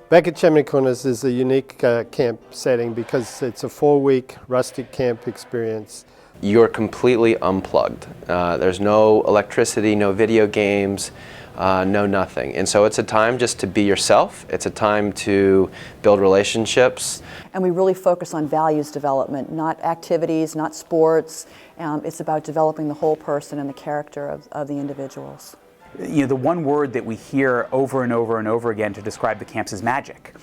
Back at Chimney Corners is a unique camp setting because it's a 4-week rustic camp experience. You're completely unplugged. There's no electricity, no video games, no nothing. And so it's a time just to be yourself. It's a time to build relationships. And we really focus on values development, not activities, not sports. It's about developing the whole person and the character of the individuals. You know, the one word that we hear over and over and over again to describe the camps is magic.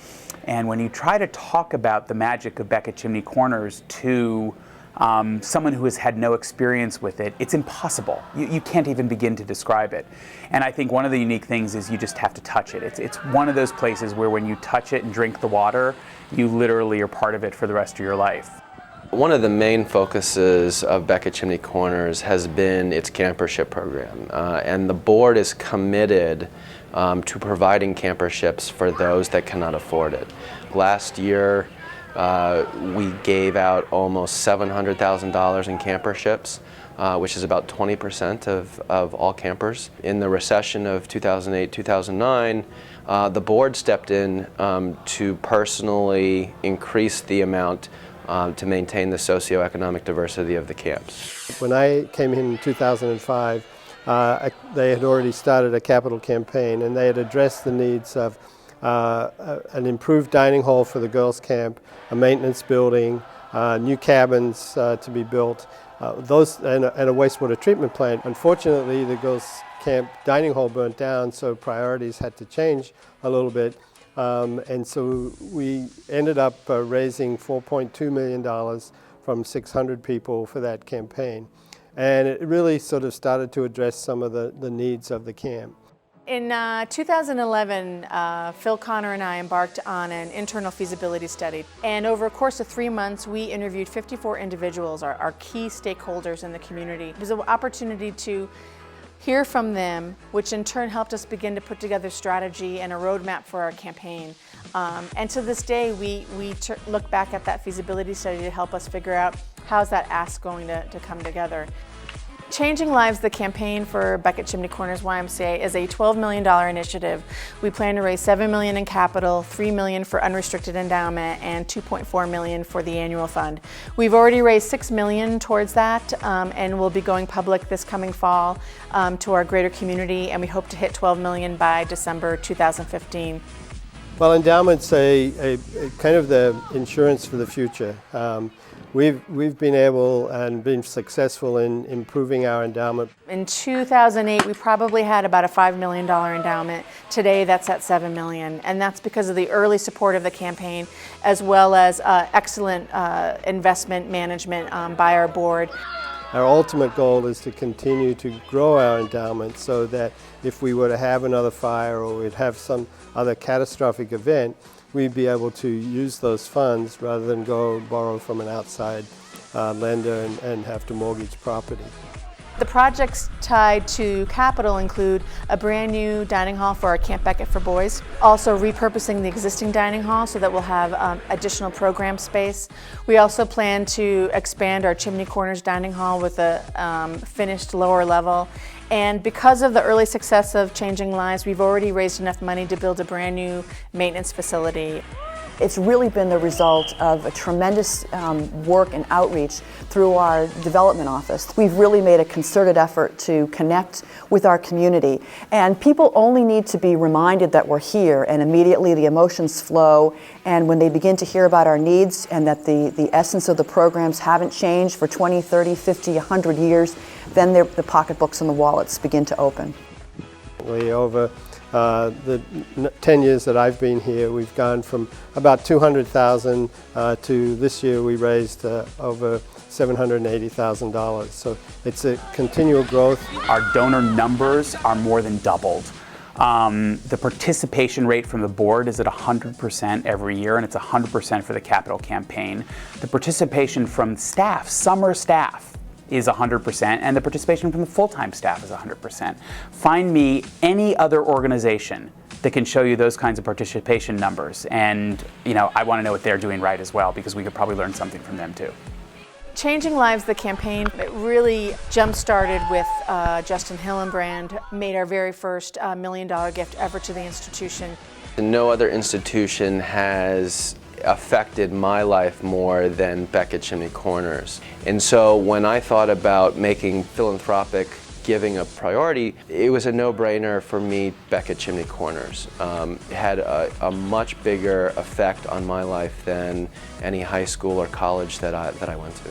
And when you try to talk about the magic of Beck at Chimney Corners to someone who has had no experience with it, it's impossible. You can't even begin to describe it. And I think one of the unique things is you just have to touch it. It's one of those places where when you touch it and drink the water, you literally are part of it for the rest of your life. One of the main focuses of Beck at Chimney Corners has been its campership program, and the board is committed to providing camperships for those that cannot afford it. Last year, we gave out almost $700,000 in camperships, which is about 20% of all campers. In the recession of 2008-2009, the board stepped in to personally increase the amount to maintain the socioeconomic diversity of the camps. When I came in 2005, they had already started a capital campaign, and they had addressed the needs of an improved dining hall for the girls' camp, a maintenance building, new cabins to be built, and a wastewater treatment plant. Unfortunately, the girls' camp dining hall burnt down, so priorities had to change a little bit. And so we ended up raising $4.2 million from 600 people for that campaign. And it really sort of started to address some of the needs of the camp. In 2011, Phil Connor and I embarked on an internal feasibility study. And over a course of 3 months, we interviewed 54 individuals, our key stakeholders in the community. It was an opportunity to hear from them, which in turn helped us begin to put together strategy and a roadmap for our campaign. And to this day, we look back at that feasibility study to help us figure out how's that ask going to come together. Changing Lives, the campaign for Beck at Chimney Corners YMCA, is a $12 million initiative. We plan to raise $7 million in capital, $3 million for unrestricted endowment, and $2.4 million for the annual fund. We've already raised $6 million towards that, and we'll be going public this coming fall to our greater community, and we hope to hit $12 million by December 2015. Well, endowment's a kind of the insurance for the future. We've been able and been successful in improving our endowment. In 2008, we probably had about a $5 million endowment. Today, that's at $7 million, and that's because of the early support of the campaign, as well as excellent investment management by our board. Our ultimate goal is to continue to grow our endowment so that if we were to have another fire or we'd have some other catastrophic event, we'd be able to use those funds rather than go borrow from an outside lender and have to mortgage property. The projects tied to capital include a brand new dining hall for our Camp Beckett for boys, also repurposing the existing dining hall so that we'll have additional program space. We also plan to expand our Chimney Corners dining hall with a finished lower level. And because of the early success of Changing Lives, we've already raised enough money to build a brand new maintenance facility. It's really been the result of a tremendous work and outreach through our development office. We've really made a concerted effort to connect with our community, and people only need to be reminded that we're here, and immediately the emotions flow, and when they begin to hear about our needs and that the essence of the programs haven't changed for 20, 30, 50, 100 years, then the pocketbooks and the wallets begin to open. Over the 10 years that I've been here, we've gone from about $200,000 to this year we raised over $780,000. So it's a continual growth. Our donor numbers are more than doubled. The participation rate from the board is at 100% every year, and it's 100% for the capital campaign. The participation from staff, summer staff, is 100%, and the participation from the full-time staff is 100%. Find me any other organization that can show you those kinds of participation numbers, and I want to know what they're doing right as well, because we could probably learn something from them too. Changing Lives, the campaign, it really jump-started with Justin Hillenbrand, made our very first $1 million gift ever to the institution. No other institution has affected my life more than Beck at Chimney Corners. And so when I thought about making philanthropic giving a priority, it was a no-brainer for me. Beck at Chimney Corners had a much bigger effect on my life than any high school or college that I went to.